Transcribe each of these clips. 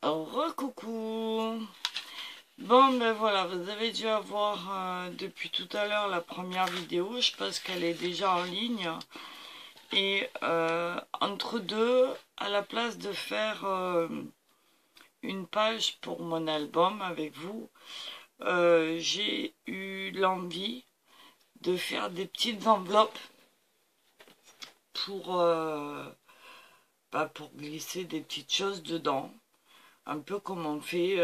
Recoucou. Bon ben voilà, vous avez dû avoir depuis tout à l'heure la première vidéo, je pense qu'elle est déjà en ligne. Et entre deux, à la place de faire une page pour mon album avec vous, j'ai eu l'envie de faire des petites enveloppes pour glisser des petites choses dedans. Un peu comme on fait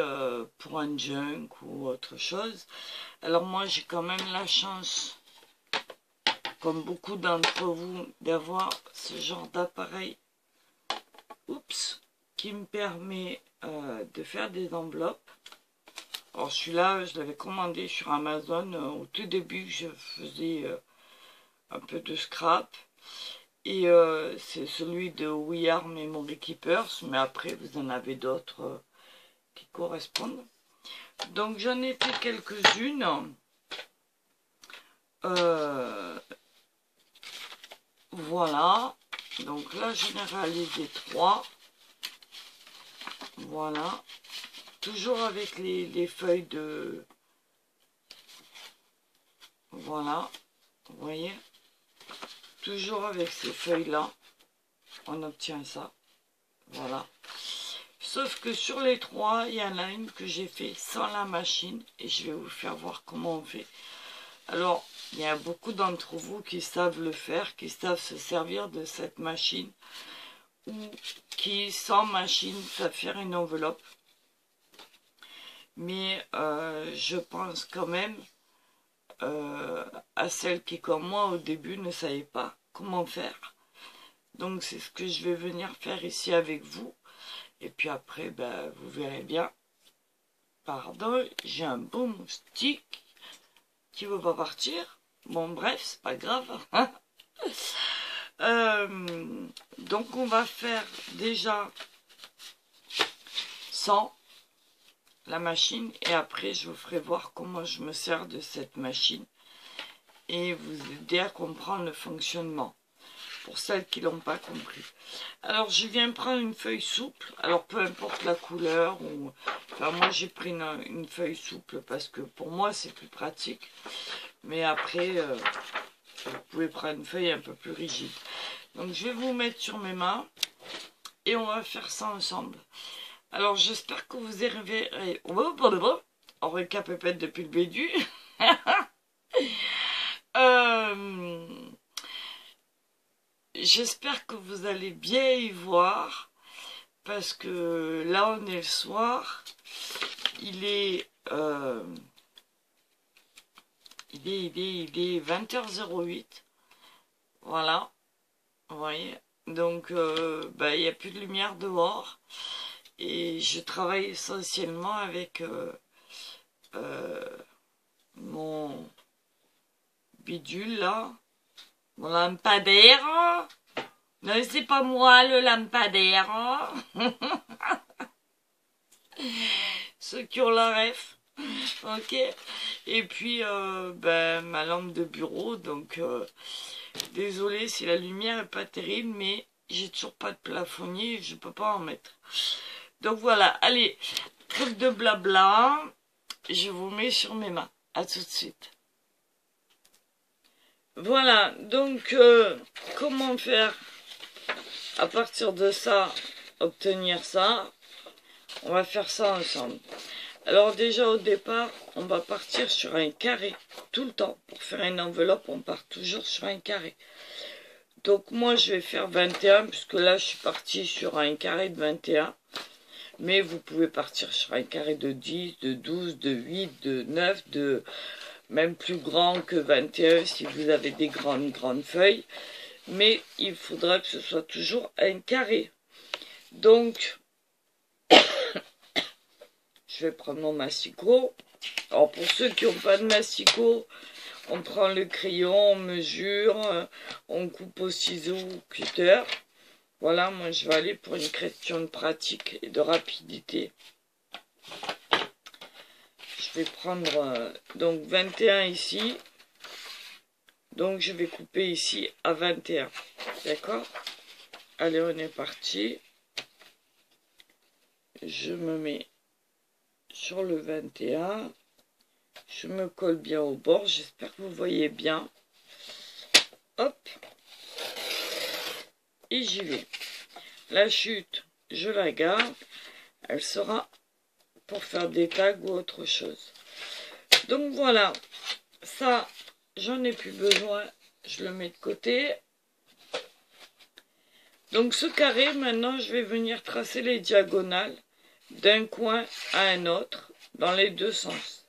pour un junk ou autre chose. Alors moi j'ai quand même la chance, comme beaucoup d'entre vous, d'avoir ce genre d'appareil, qui me permet de faire des enveloppes. Alors celui-là, je l'avais commandé sur Amazon au tout début, je faisais un peu de scrap. Et c'est celui de We Are Memory Keepers, mais après vous en avez d'autres qui correspondent. Donc j'en ai fait quelques-unes. Voilà. Donc là j'en ai réalisé 3. Voilà. Toujours avec les feuilles de... Voilà. Vous voyez? Toujours avec ces feuilles-là, on obtient ça. Voilà. Sauf que sur les 3, il y en a une que j'ai fait sans la machine et je vais vous faire voir comment on fait. Alors, il y a beaucoup d'entre vous qui savent le faire, qui savent se servir de cette machine ou qui, sans machine, savent faire une enveloppe. Mais je pense quand même à celles qui, comme moi, au début, ne savaient pas comment faire. Donc, c'est ce que je vais venir faire ici avec vous. Et puis après, ben, vous verrez bien. Pardon, j'ai un beau moustique qui veut pas partir. Bon, bref, c'est pas grave. Donc, on va faire déjà sans la machine. Et après, je vous ferai voir comment je me sers de cette machine. Et vous aider à comprendre le fonctionnement. Pour celles qui l'ont pas compris. Alors je viens prendre une feuille souple, alors peu importe la couleur, ou enfin moi j'ai pris une feuille souple parce que pour moi c'est plus pratique, mais après vous pouvez prendre une feuille un peu plus rigide. Donc je vais vous mettre sur mes mains et on va faire ça ensemble. Alors j'espère que vous arriverez en récapépète depuis le début. J'espère que vous allez bien y voir, parce que là on est le soir, il est 20h08, voilà, vous voyez, donc il n'y a plus de lumière dehors, et je travaille essentiellement avec mon bidule là, mon lampadaire. Non, c'est pas moi le lampadaire. Ceux qui ont la ref. Ok. Et puis, ma lampe de bureau. Donc, désolé si la lumière est pas terrible, mais j'ai toujours pas de plafonnier. Je peux pas en mettre. Donc voilà. Allez, trêve de blabla. Je vous mets sur mes mains. À tout de suite. Voilà. Donc, comment faire à partir de ça, obtenir ça? On va faire ça ensemble. Alors déjà au départ, on va partir sur un carré tout le temps. Pour faire une enveloppe, on part toujours sur un carré. Donc moi je vais faire 21, puisque là je suis partie sur un carré de 21. Mais vous pouvez partir sur un carré de 10, de 12, de 8, de 9, de même plus grand que 21 si vous avez des grandes feuilles. Mais il faudra que ce soit toujours un carré. Donc, je vais prendre mon massicot. Alors, pour ceux qui n'ont pas de massicot, on prend le crayon, on mesure, on coupe au ciseau ou cutter. Voilà, moi je vais aller pour une question de pratique et de rapidité. Je vais prendre donc 21 ici. Donc, je vais couper ici à 21. D'accord? Allez, on est parti. je me mets sur le 21. Je me colle bien au bord. J'espère que vous voyez bien. Hop. Et j'y vais. La chute, je la garde. Elle sera pour faire des tags ou autre chose. Donc voilà. Ça, j'en ai plus besoin. Je le mets de côté. Donc ce carré, maintenant, je vais venir tracer les diagonales d'un coin à un autre dans les deux sens.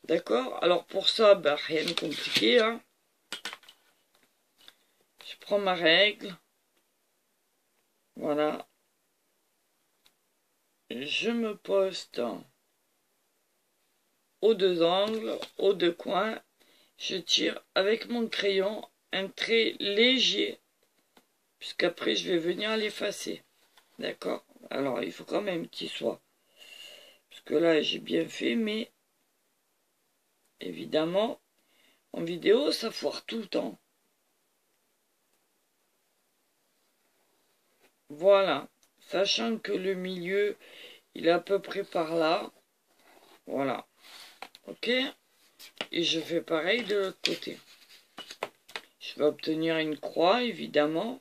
D'accord? Alors pour ça, ben, rien de compliqué. Hein. Je prends ma règle. Voilà. Je me poste aux deux angles, aux deux coins. Je tire avec mon crayon un trait léger, puisqu'après je vais venir l'effacer. D'accord? Alors il faut quand même qu'il soit. Parce que là j'ai bien fait, mais évidemment, en vidéo ça foire tout le temps. Voilà. Sachant que le milieu, il est à peu près par là. Voilà. Ok? Et je fais pareil de l'autre côté. Je vais obtenir une croix, évidemment.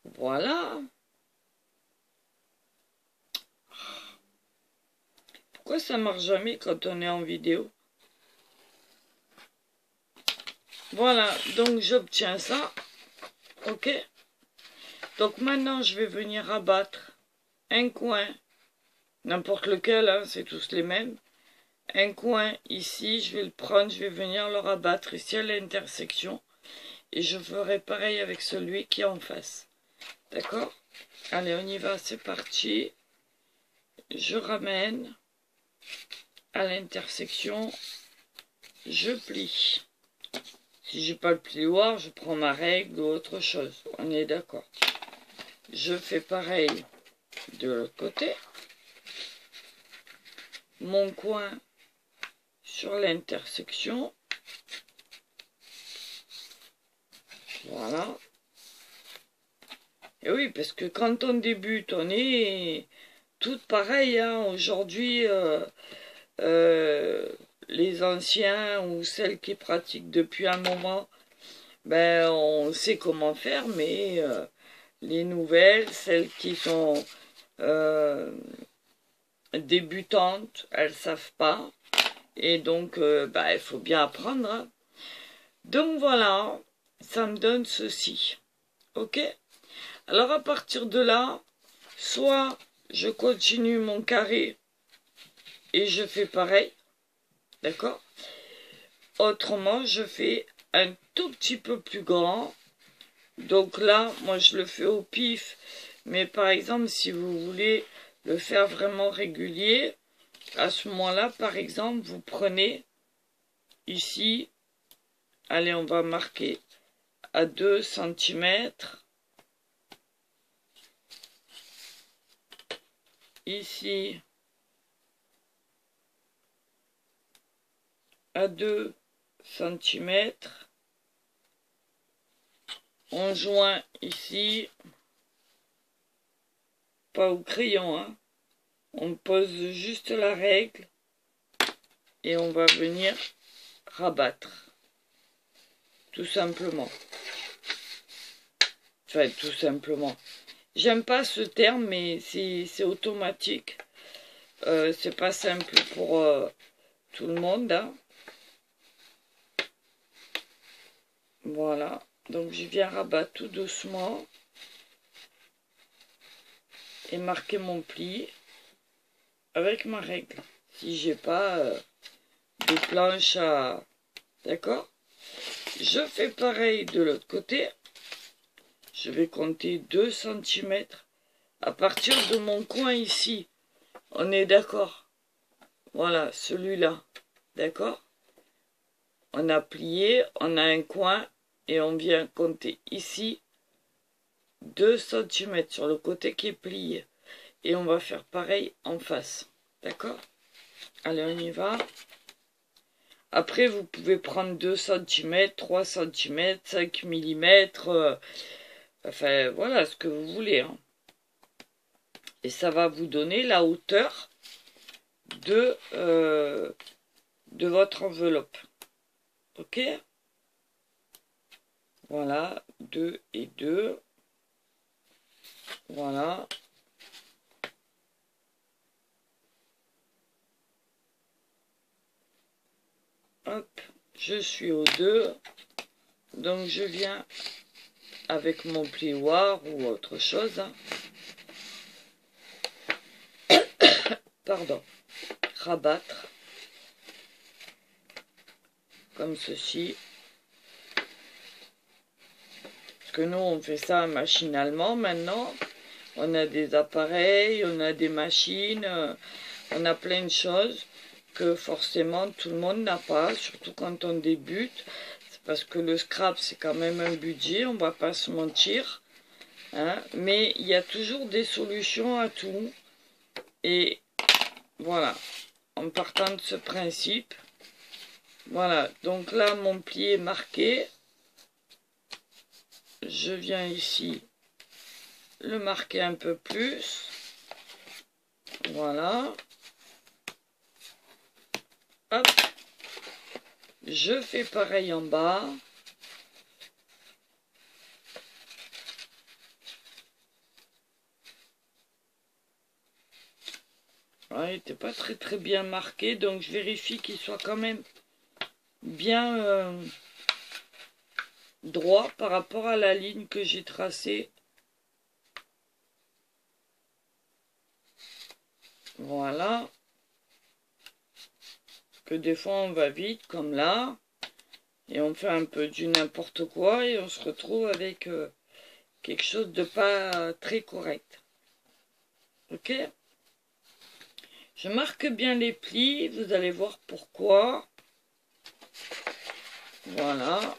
Voilà. Pourquoi ça marche jamais quand on est en vidéo? Voilà, donc j'obtiens ça. Ok? Donc maintenant, je vais venir abattre un coin, n'importe lequel, hein, c'est tous les mêmes. Un coin ici, je vais le prendre, je vais venir le rabattre ici à l'intersection. Et je ferai pareil avec celui qui est en face. D'accord? Allez, on y va, c'est parti. Je ramène à l'intersection, je plie. Si j'ai pas le plioir, je prends ma règle ou autre chose. On est d'accord. Je fais pareil de l'autre côté. Mon coin sur l'intersection. Voilà. Et oui, parce que quand on débute, on est toutes pareilles. Hein. Aujourd'hui, les anciens ou celles qui pratiquent depuis un moment, ben, on sait comment faire, mais les nouvelles, celles qui sont débutantes, elles savent pas. Et donc, ben, il faut bien apprendre. Hein. Donc voilà, ça me donne ceci. Ok? Alors à partir de là, soit je continue mon carré et je fais pareil. D'accord? Autrement, je fais un tout petit peu plus grand. Donc là, moi je le fais au pif. Mais par exemple, si vous voulez le faire vraiment régulier, à ce moment-là, par exemple, vous prenez ici, allez, on va marquer à 2 cm. Ici, à 2 cm. On joint ici, pas au crayon, hein. On pose juste la règle et on va venir rabattre. Tout simplement. Enfin, tout simplement. J'aime pas ce terme, mais c'est automatique. C'est pas simple pour tout le monde. Hein. Voilà. Donc, je viens rabattre tout doucement. Et marquer mon pli avec ma règle. Si j'ai pas de planche à... D'accord? Je fais pareil de l'autre côté. Je vais compter 2 cm à partir de mon coin ici. On est d'accord? Voilà, celui-là. D'accord? On a plié, on a un coin et on vient compter ici 2 cm sur le côté qui est plié. Et on va faire pareil en face. D'accord? Allez, on y va. Après, vous pouvez prendre 2 cm, 3 cm, 5 mm, enfin, voilà ce que vous voulez. Hein. Et ça va vous donner la hauteur de votre enveloppe. Ok? Voilà, 2 et 2. Voilà. Hop, je suis au 2. Donc je viens avec mon plioir ou autre chose. Pardon. Rabattre. Comme ceci. Parce que nous, on fait ça machinalement maintenant. On a des appareils, on a des machines, on a plein de choses que forcément tout le monde n'a pas, surtout quand on débute. C'est parce que le scrap, c'est quand même un budget, on va pas se mentir. Hein, mais il y a toujours des solutions à tout. Et voilà, en partant de ce principe. Voilà, donc là, mon pli est marqué. Je viens ici le marquer un peu plus. Voilà. Hop. Je fais pareil en bas. Ouais, il n'était pas très bien marqué, donc je vérifie qu'il soit quand même bien droit par rapport à la ligne que j'ai tracée. Voilà. Parce que des fois on va vite, comme là, et on fait un peu du n'importe quoi, et on se retrouve avec quelque chose de pas très correct. Ok? Je marque bien les plis, vous allez voir pourquoi. Voilà.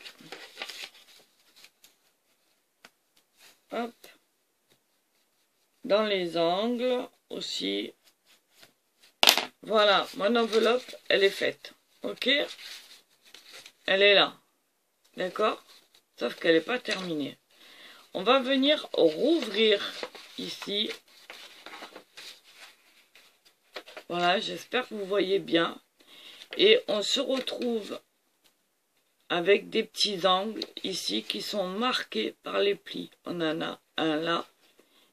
Hop. Dans les angles aussi. Voilà, mon enveloppe, elle est faite. Ok? Elle est là. D'accord? Sauf qu'elle n'est pas terminée. On va venir rouvrir ici. Voilà, j'espère que vous voyez bien. Et on se retrouve avec des petits angles ici qui sont marqués par les plis. On en a un là.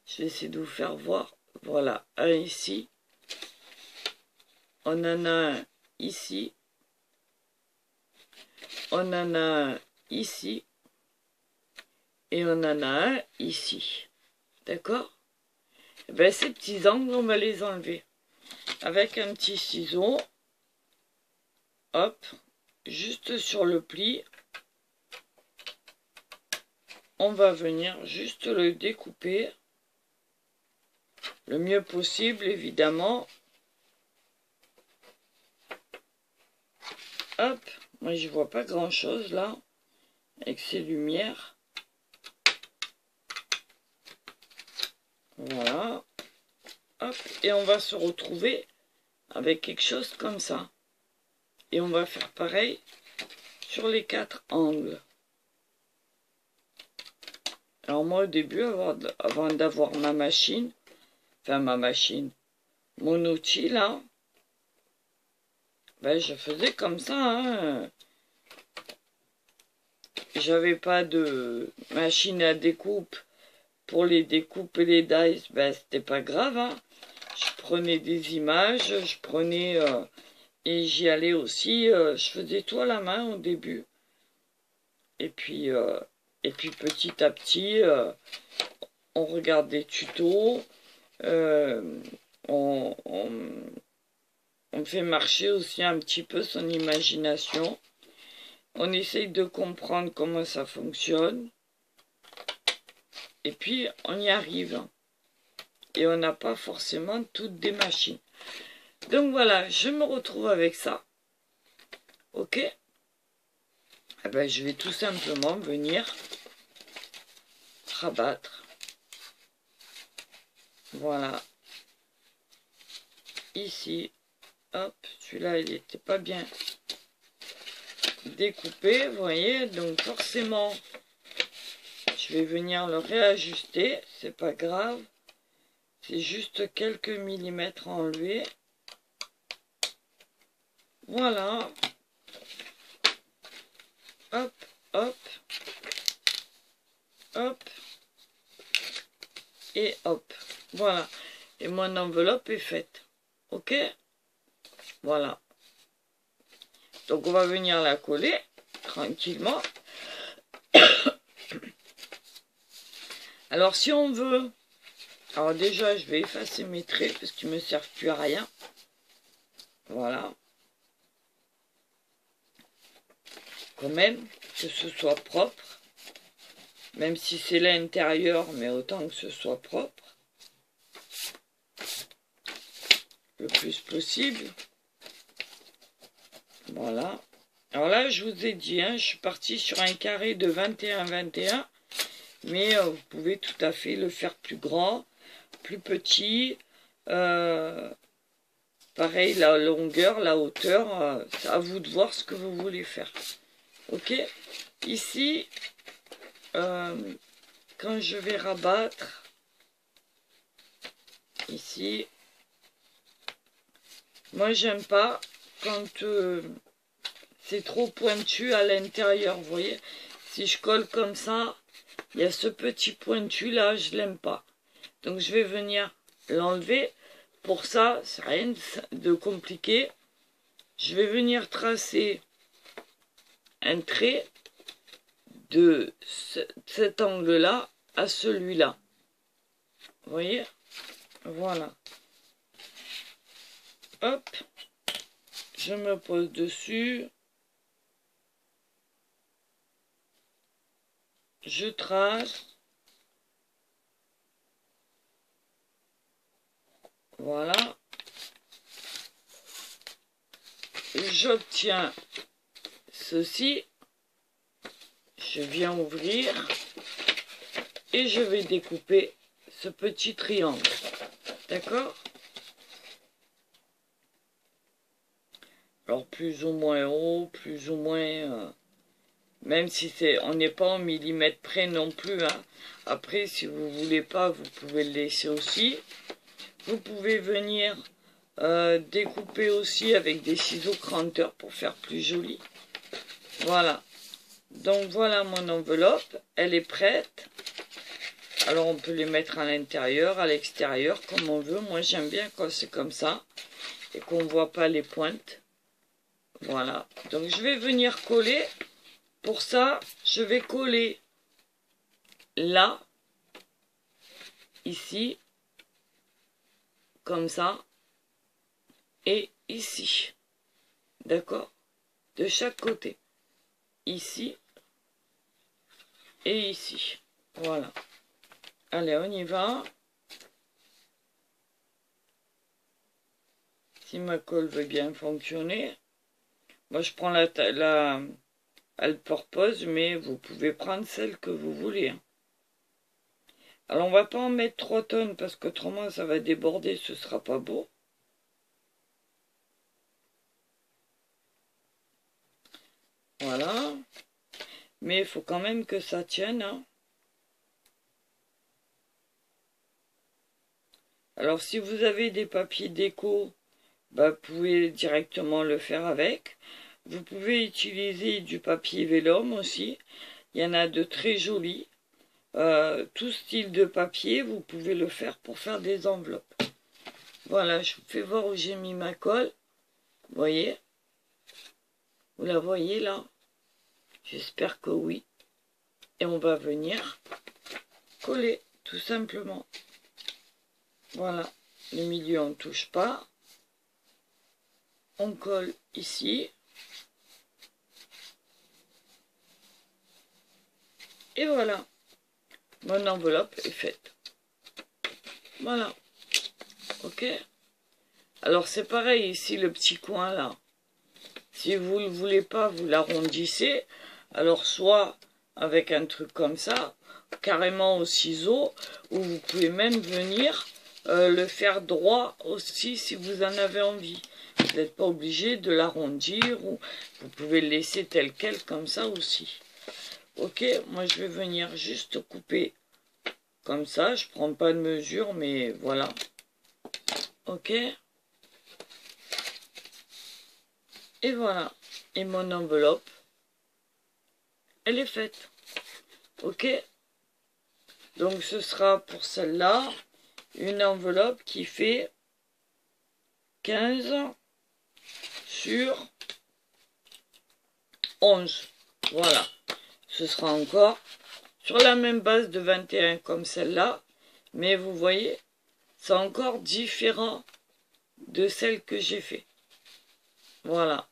Je vais essayer de vous faire voir. Voilà, un ici. On en a un ici. On en a un ici. Et on en a un ici. D'accord? Et bien, ces petits angles, on va les enlever. Avec un petit ciseau. Hop. Juste sur le pli. On va venir juste le découper. Le mieux possible, évidemment. Hop. Moi, je vois pas grand-chose, là. Avec ces lumières. Voilà. Hop. Et on va se retrouver avec quelque chose comme ça. Et on va faire pareil sur les 4 angles. Alors moi, au début, avant d'avoir ma machine, mon outil, là, ben, je faisais comme ça, hein. J'avais pas de machine à découpe pour les découpes et les dies, ben, c'était pas grave, hein. Je prenais des images, je prenais... et j'y allais aussi, je faisais tout à la main au début. Et puis petit à petit, on regarde des tutos, on fait marcher aussi un petit peu son imagination. On essaye de comprendre comment ça fonctionne. Et puis, on y arrive. Et on n'a pas forcément toutes des machines. Donc voilà, je me retrouve avec ça. Ok? Eh ben, je vais tout simplement venir rabattre. Voilà. Ici. Hop, celui-là, il n'était pas bien découpé, vous voyez. Donc forcément, je vais venir le réajuster, c'est pas grave. C'est juste quelques millimètres à enlever. Voilà. Hop, hop. Hop. Et hop. Voilà. Et mon enveloppe est faite. Ok? Voilà. Donc on va venir la coller tranquillement. Alors si on veut... Alors déjà je vais effacer mes traits parce qu'ils ne me servent plus à rien. Voilà. Quand même que ce soit propre. Même si c'est l'intérieur, mais autant que ce soit propre. Le plus possible. Voilà. Alors là, je vous ai dit, hein, je suis partie sur un carré de 21-21. Mais vous pouvez tout à fait le faire plus grand, plus petit. Pareil, la longueur, la hauteur. C'est à vous de voir ce que vous voulez faire. Ok. Ici... quand je vais rabattre ici, moi j'aime pas quand c'est trop pointu à l'intérieur, vous voyez, si je colle comme ça, il y a ce petit pointu là, je l'aime pas, donc je vais venir l'enlever. Pour ça, c'est rien de compliqué, je vais venir tracer un trait de cet angle-là à celui-là. Vous voyez? Voilà. Hop. Je me pose dessus. Je trace. Voilà. J'obtiens ceci. Je viens ouvrir et je vais découper ce petit triangle. D'accord? Alors plus ou moins haut, plus ou moins... même si on n'est pas en millimètres près non plus. Hein. Après, si vous voulez pas, vous pouvez le laisser aussi. Vous pouvez venir découper aussi avec des ciseaux cranteurs pour faire plus joli. Voilà. Donc voilà mon enveloppe, elle est prête. Alors on peut les mettre à l'intérieur, à l'extérieur, comme on veut. Moi j'aime bien quand c'est comme ça et qu'on ne voit pas les pointes. Voilà, donc je vais venir coller. Pour ça, je vais coller là, ici, comme ça, et ici. D'accord? De chaque côté. Ici et ici. Voilà. Allez, on y va. Si ma colle veut bien fonctionner. Moi, je prends la all-purpose, mais vous pouvez prendre celle que vous voulez. Alors, on va pas en mettre 3 tonnes parce qu'autrement, ça va déborder, ce sera pas beau. Voilà. Mais il faut quand même que ça tienne. Hein. Alors, si vous avez des papiers déco, bah, vous pouvez directement le faire avec. Vous pouvez utiliser du papier vélum aussi. Il y en a de très jolis. Tout style de papier, vous pouvez le faire pour faire des enveloppes. Voilà, je vous fais voir où j'ai mis ma colle. Vous voyez? Vous la voyez là? J'espère que oui. Et on va venir coller, tout simplement. Voilà, le milieu on ne touche pas. On colle ici. Et voilà, mon enveloppe est faite. Voilà, ok. Alors c'est pareil ici, le petit coin là. Si vous ne le voulez pas, vous l'arrondissez. Alors soit avec un truc comme ça, carrément au ciseau, ou vous pouvez même venir le faire droit aussi si vous en avez envie. Vous n'êtes pas obligé de l'arrondir ou vous pouvez le laisser tel quel comme ça aussi. Ok, moi je vais venir juste couper comme ça. Je prends pas de mesure, mais voilà. Ok. Et voilà. Et mon enveloppe, elle est faite. Ok. Donc ce sera pour celle-là une enveloppe qui fait 15 sur 11. Voilà. Ce sera encore sur la même base de 21 comme celle-là. Mais vous voyez, c'est encore différent de celle que j'ai fait. Voilà.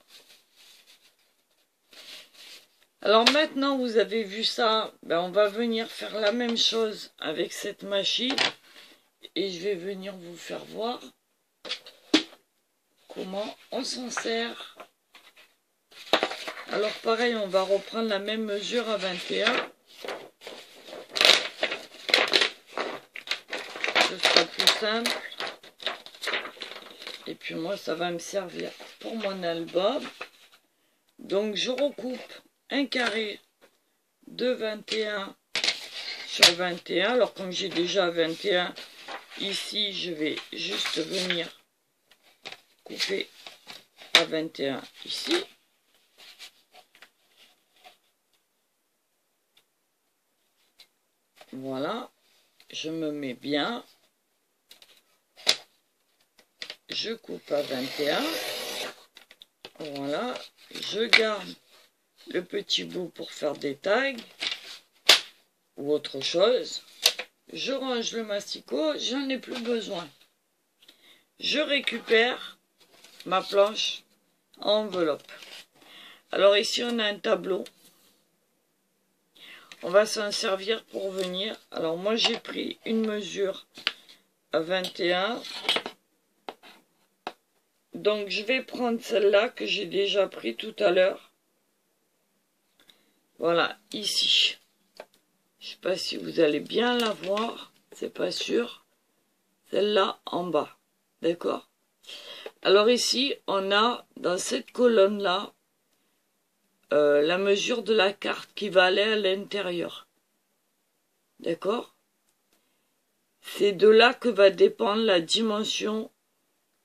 Alors maintenant, vous avez vu ça. Ben, on va venir faire la même chose avec cette machine. Et je vais venir vous faire voir comment on s'en sert. Alors pareil, on va reprendre la même mesure à 21. Ce sera plus simple. Et puis moi, ça va me servir pour mon album. Donc je recoupe un carré de 21 sur 21. Alors comme j'ai déjà 21 ici, je vais juste venir couper à 21 ici. Voilà, je me mets bien. Je coupe à 21. Voilà, je garde le petit bout pour faire des tags ou autre chose. Je range le masticot, j'en ai plus besoin. Je récupère ma planche à enveloppe. Alors ici on a un tableau. On va s'en servir pour venir. Alors moi j'ai pris une mesure à 21. Donc je vais prendre celle-là que j'ai déjà pris tout à l'heure. Voilà, ici. Je ne sais pas si vous allez bien la voir. C'est pas sûr. Celle-là en bas. D'accord? Alors ici, on a dans cette colonne-là la mesure de la carte qui va aller à l'intérieur. D'accord? C'est de là que va dépendre la dimension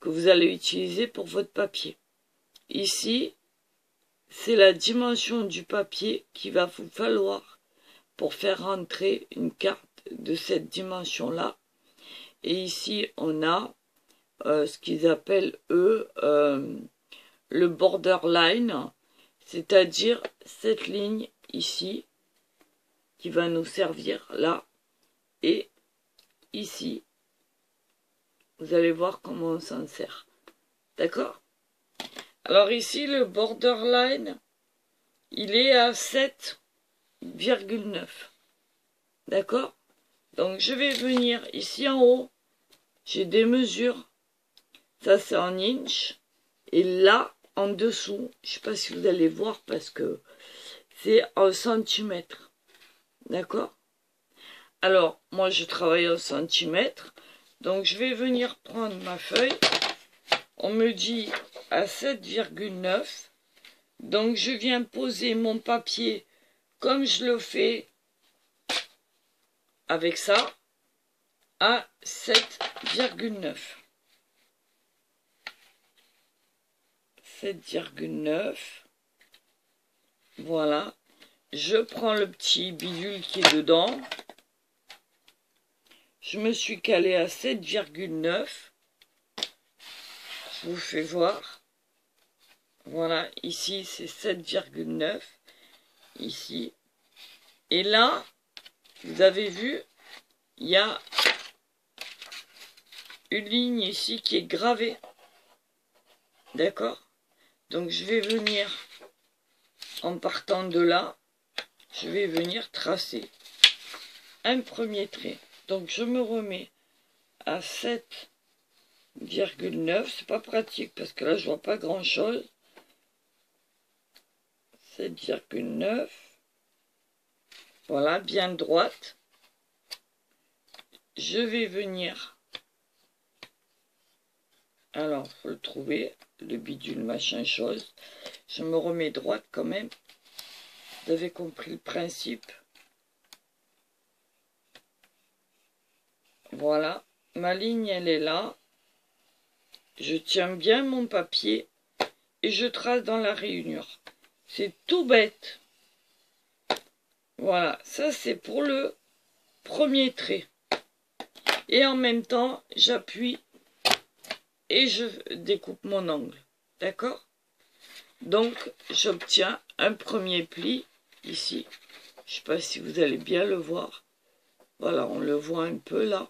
que vous allez utiliser pour votre papier. Ici, c'est la dimension du papier qu'il va vous falloir pour faire rentrer une carte de cette dimension-là. Et ici, on a ce qu'ils appellent, eux, le borderline, c'est-à-dire cette ligne ici, qui va nous servir là, et ici, vous allez voir comment on s'en sert. D'accord? Alors ici, le borderline, il est à 7,9. D'accord? Donc je vais venir ici en haut, j'ai des mesures, ça c'est en inch, et là en dessous, je ne sais pas si vous allez voir parce que c'est en centimètres. D'accord? Alors moi je travaille en centimètres, donc je vais venir prendre ma feuille, on me dit à 7,9, donc je viens poser mon papier comme je le fais avec ça, à 7,9. 7,9. Voilà. Je prends le petit bidule qui est dedans. Je me suis calé à 7,9. Je vous fais voir. Voilà, ici c'est 7,9. Ici. Et là, vous avez vu, il y a une ligne ici qui est gravée. D'accord? Donc je vais venir, en partant de là, je vais venir tracer un premier trait. Donc je me remets à 7,9. C'est pas pratique parce que là je vois pas grand chose. 7,9. Voilà, bien droite. Je vais venir Alors, faut le trouver, le bidule, machin, chose. Je me remets droite quand même. Vous avez compris le principe. Voilà, ma ligne, elle est là. Je tiens bien mon papier et je trace dans la rainure. C'est tout bête. Voilà, ça c'est pour le premier trait. Et en même temps, j'appuie et je découpe mon angle. D'accord? Donc, j'obtiens un premier pli ici. Je ne sais pas si vous allez bien le voir. Voilà, on le voit un peu là.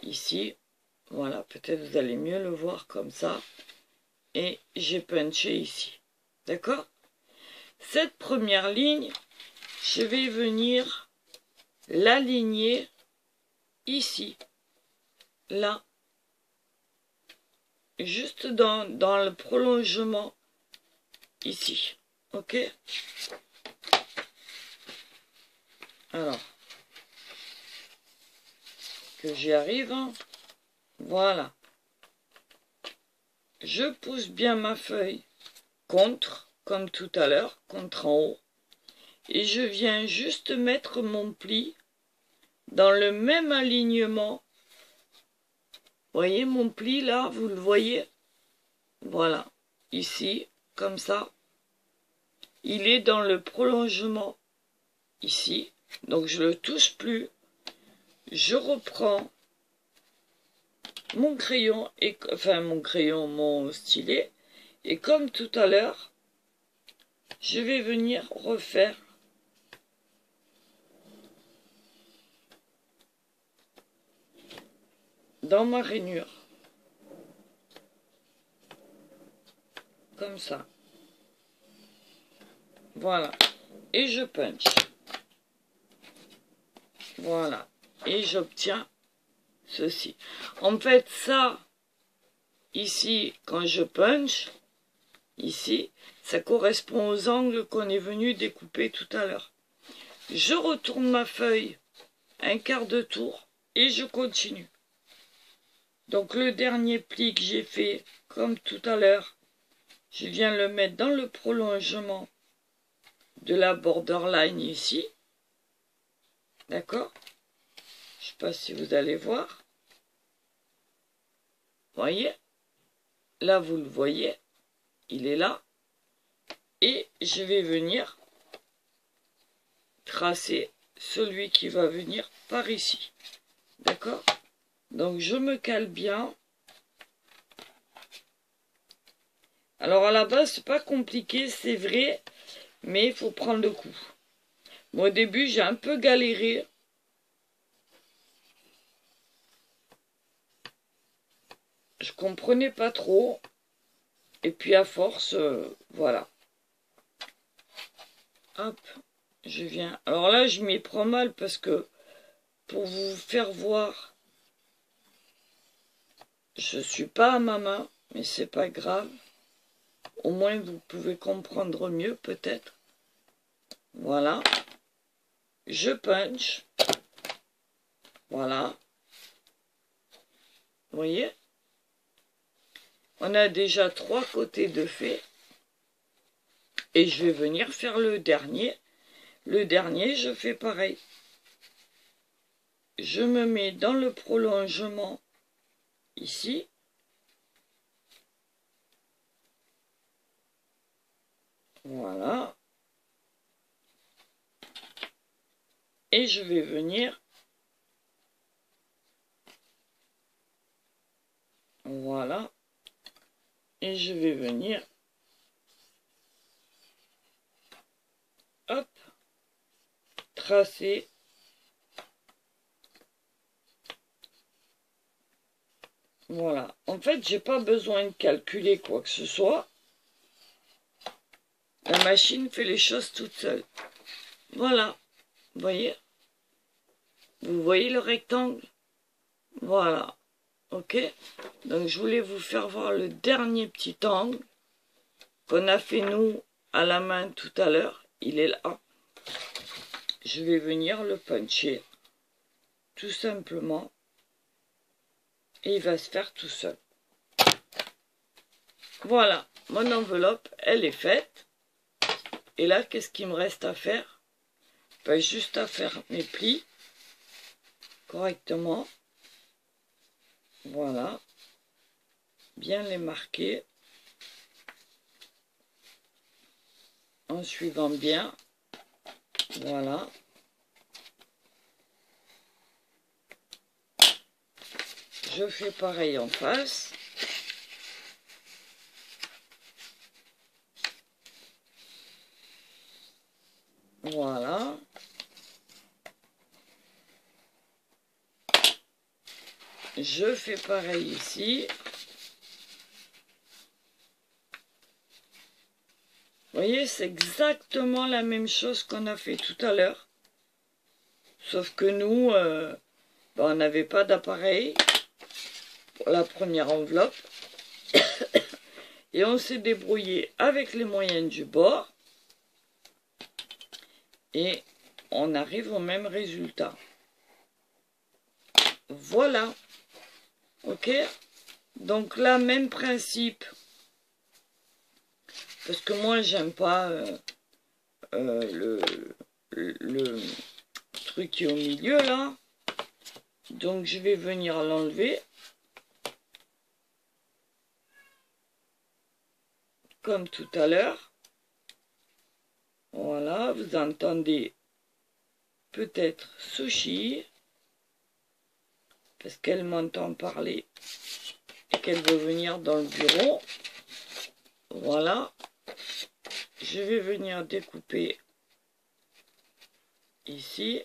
Ici. Voilà, peut-être vous allez mieux le voir comme ça. Et j'ai punché ici. D'accord? Cette première ligne, je vais venir l'aligner ici. Là. Juste dans le prolongement ici. Ok? Alors, que j'y arrive. Hein. Voilà. Je pousse bien ma feuille contre, comme tout à l'heure, contre en haut. Et je viens juste mettre mon pli dans le même alignement. Vous voyez mon pli là, vous le voyez? Voilà. Ici, comme ça. Il est dans le prolongement ici. Donc je ne le touche plus. Je reprends mon crayon, mon stylet. Et comme tout à l'heure, je vais venir refaire dans ma rainure. Comme ça. Voilà. Et je punch. Voilà. Et j'obtiens ceci. En fait, ça, ici, quand je punch, ici, ça correspond aux angles qu'on est venu découper tout à l'heure. Je retourne ma feuille un quart de tour et je continue. Donc le dernier pli que j'ai fait, comme tout à l'heure, je viens le mettre dans le prolongement de la borderline ici. D'accord? Je ne sais pas si vous allez voir. Voyez? Là, vous le voyez. Il est là. Et je vais venir tracer celui qui va venir par ici. D'accord? Donc, je me cale bien. Alors, à la base, c'est pas compliqué, c'est vrai. Mais il faut prendre le coup. Moi, au début, j'ai un peu galéré. Je comprenais pas trop. Et puis, à force, voilà. Hop, je viens. Alors là, je m'y prends mal parce que pour vous faire voir, je suis pas à ma main, mais c'est pas grave. Au moins, vous pouvez comprendre mieux, peut-être. Voilà. Je punch. Voilà. Vous voyez? On a déjà 3 côtés de fait. Et je vais venir faire le dernier. Le dernier, je fais pareil. Je me mets dans le prolongement ici. Voilà. Et je vais venir. Voilà. Et je vais venir. Hop. Tracer. Voilà. En fait, j'ai pas besoin de calculer quoi que ce soit. La machine fait les choses toute seule. Voilà. Vous voyez? Vous voyez le rectangle? Voilà. Ok? Donc, je voulais vous faire voir le dernier petit angle qu'on a fait, nous, à la main tout à l'heure. Il est là. Je vais venir le puncher. Tout simplement. et il va se faire tout seul. Voilà, mon enveloppe, elle est faite. Et là, qu'est-ce qu'il me reste à faire? Ben, juste à faire mes plis correctement. Voilà. Bien les marquer. En suivant bien. Voilà. Je fais pareil en face. Voilà. Je fais pareil ici. Vous voyez, c'est exactement la même chose qu'on a fait tout à l'heure. Sauf que nous, on n'avait pas d'appareil pour la première enveloppe. Et on s'est débrouillé avec les moyens du bord. Et on arrive au même résultat. Voilà. Ok? Donc là, même principe. Parce que moi, j'aime pas le truc qui est au milieu, là. Donc, je vais venir l'enlever. Comme tout à l'heure. Voilà, vous entendez peut-être Sushi. Parce qu'elle m'entend parler et qu'elle veut venir dans le bureau. Voilà. Je vais venir découper ici.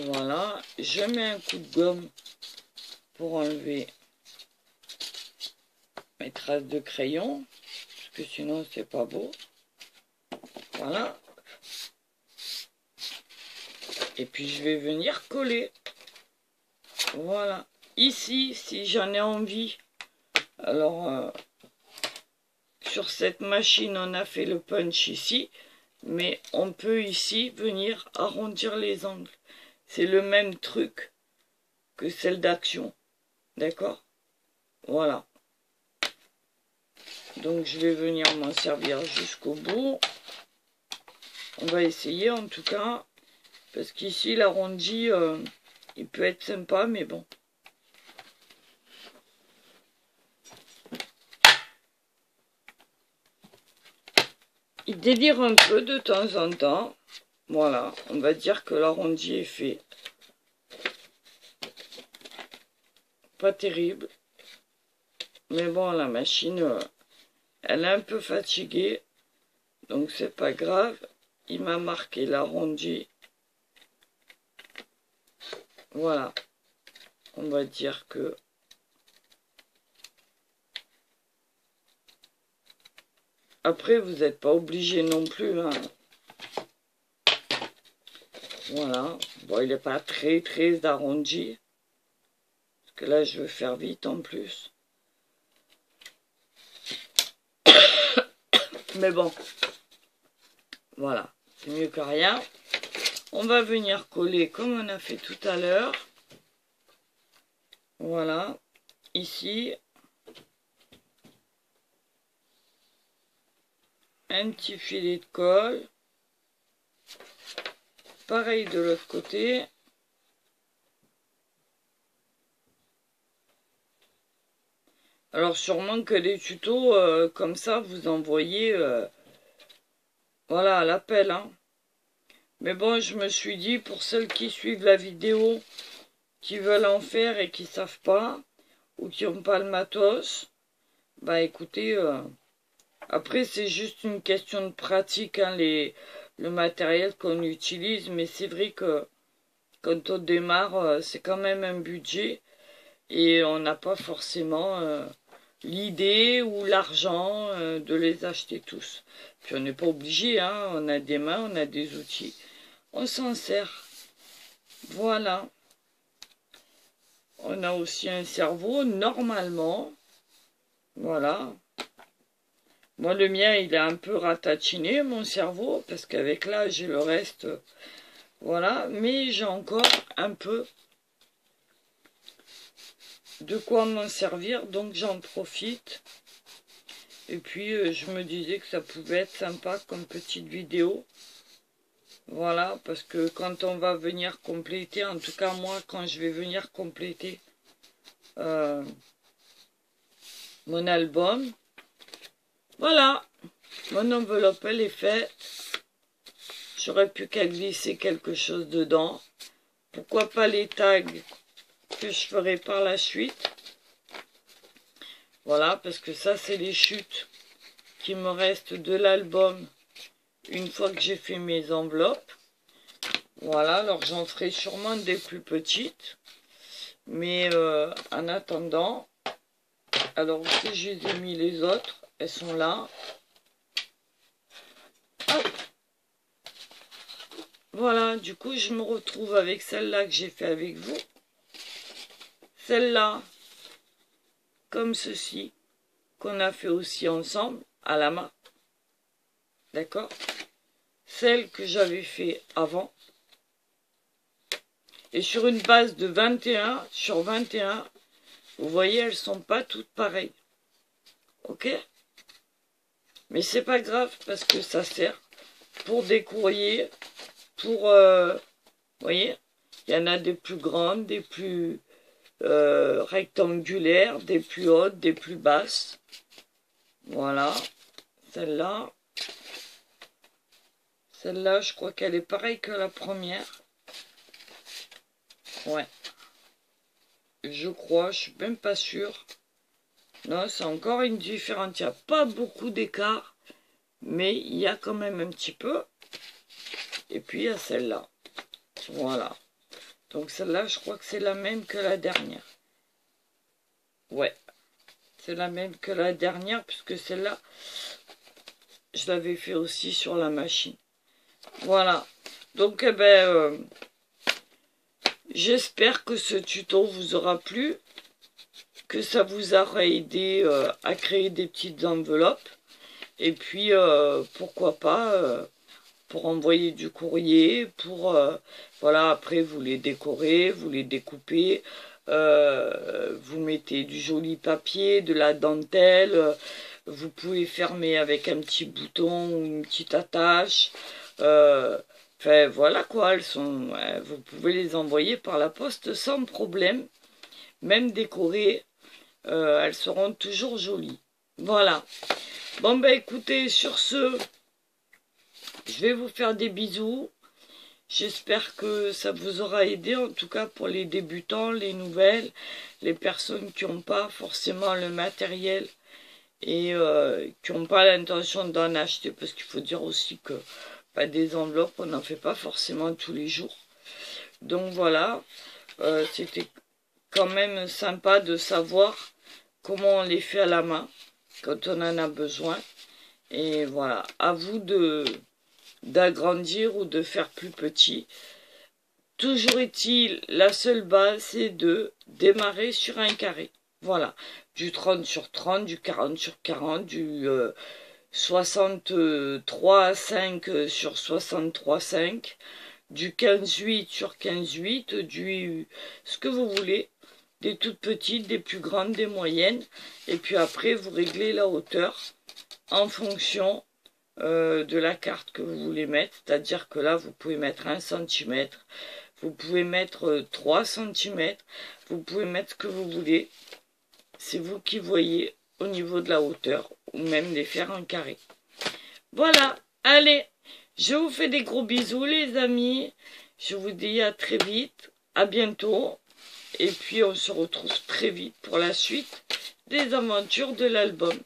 Voilà. Je mets un coup de gomme pour enlever mes traces de crayon. Parce que sinon, c'est pas beau. Voilà. Et puis, je vais venir coller. Voilà. Ici, si j'en ai envie. Alors, sur cette machine, on a fait le punch ici. Mais on peut ici venir arrondir les angles. C'est le même truc que celle d'Action. D'accord? Voilà. Donc, je vais venir m'en servir jusqu'au bout. On va essayer en tout cas. Parce qu'ici, l'arrondi, il peut être sympa, mais bon. Il délire un peu de temps en temps. Voilà, on va dire que l'arrondi est fait. Pas terrible. Mais bon, la machine, elle est un peu fatiguée. Donc c'est pas grave. Il m'a marqué l'arrondi. Voilà. On va dire que... Après, vous n'êtes pas obligé non plus. Hein. Voilà. Bon, il n'est pas très arrondi. Parce que là, je veux faire vite en plus. Mais bon. Voilà. C'est mieux que rien. On va venir coller comme on a fait tout à l'heure. Voilà. Ici. Un petit filet de colle. Pareil de l'autre côté. Alors sûrement que des tutos comme ça, vous envoyez voilà, à l'appel. Hein. Mais bon, je me suis dit, pour celles qui suivent la vidéo, qui veulent en faire et qui ne savent pas, ou qui n'ont pas le matos, bah écoutez, après c'est juste une question de pratique, hein, le matériel qu'on utilise, mais c'est vrai que quand on démarre, c'est quand même un budget, et on n'a pas forcément l'idée ou l'argent de les acheter tous. Puis on n'est pas obligé, hein, on a des mains, on a des outils. On s'en sert. Voilà. On a aussi un cerveau, normalement. Voilà. Moi, le mien, il est un peu ratatiné, mon cerveau, parce qu'avec l'âge, j'ai le reste, voilà. Mais j'ai encore un peu de quoi m'en servir, donc j'en profite. Et puis, je me disais que ça pouvait être sympa comme petite vidéo. Voilà, parce que quand on va venir compléter, en tout cas moi, quand je vais venir compléter mon album, voilà, mon enveloppe, elle est faite. J'aurais pu qu'à glisser quelque chose dedans. Pourquoi pas les tags que je ferai par la suite. Voilà, parce que ça, c'est les chutes qui me restent de l'album une fois que j'ai fait mes enveloppes. Voilà, alors j'en ferai sûrement des plus petites. Mais en attendant, alors aussi je les ai mis les autres, elles sont là. Hop. Voilà, du coup je me retrouve avec celle-là que j'ai fait avec vous. Celle-là, comme ceci, qu'on a fait aussi ensemble, à la main. D'accord? Celle que j'avais fait avant. Et sur une base de 21 sur 21, vous voyez, elles sont pas toutes pareilles. Ok? Mais c'est pas grave parce que ça sert pour des courriers, pour... vous voyez, il y en a des plus grandes, des plus rectangulaires, des plus hautes, des plus basses. Voilà. Celle-là. Celle-là, je crois qu'elle est pareille que la première. Ouais. Je crois, je suis même pas sûre. Non, c'est encore une différente. Il n'y a pas beaucoup d'écart, mais il y a quand même un petit peu. Et puis, il y a celle-là. Voilà. Donc, celle-là, je crois que c'est la même que la dernière. Ouais. C'est la même que la dernière, puisque celle-là, je l'avais fait aussi sur la machine. Voilà. Donc, eh ben, j'espère que ce tuto vous aura plu, que ça vous aura aidé à créer des petites enveloppes. Et puis, pourquoi pas, pour envoyer du courrier, pour, voilà, après vous les décorez, vous les découpez, vous mettez du joli papier, de la dentelle, vous pouvez fermer avec un petit bouton ou une petite attache. Enfin, voilà quoi, elles sont, vous pouvez les envoyer par la poste sans problème, même décorées, elles seront toujours jolies. Voilà. Bon ben écoutez, sur ce, je vais vous faire des bisous. J'espère que ça vous aura aidé, en tout cas pour les débutants, les nouvelles, les personnes qui n'ont pas forcément le matériel et qui n'ont pas l'intention d'en acheter, parce qu'il faut dire aussi que des enveloppes, on n'en fait pas forcément tous les jours. Donc voilà, c'était quand même sympa de savoir comment on les fait à la main quand on en a besoin. Et voilà, à vous d'agrandir ou de faire plus petit. Toujours est-il, la seule base, c'est de démarrer sur un carré. Voilà, du 30 sur 30, du 40 sur 40, du 63,5 sur 63,5, du 15,8 sur 15,8, du ce que vous voulez, des toutes petites, des plus grandes, des moyennes, et puis après vous réglez la hauteur en fonction de la carte que vous voulez mettre, c'est-à-dire que là vous pouvez mettre 1 cm, vous pouvez mettre 3 cm, vous pouvez mettre ce que vous voulez, c'est vous qui voyez au niveau de la hauteur, ou même les faire en carré. Voilà, allez, je vous fais des gros bisous les amis, je vous dis à très vite, à bientôt, et puis on se retrouve très vite pour la suite des aventures de l'album.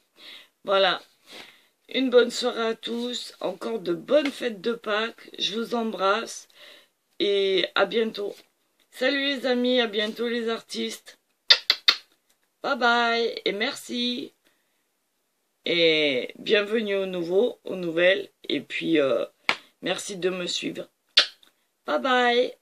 Voilà, une bonne soirée à tous, encore de bonnes fêtes de Pâques, je vous embrasse, et à bientôt. Salut les amis, à bientôt les artistes. Bye bye, et merci. Et bienvenue aux nouveaux, aux nouvelles. Et puis, merci de me suivre. Bye bye.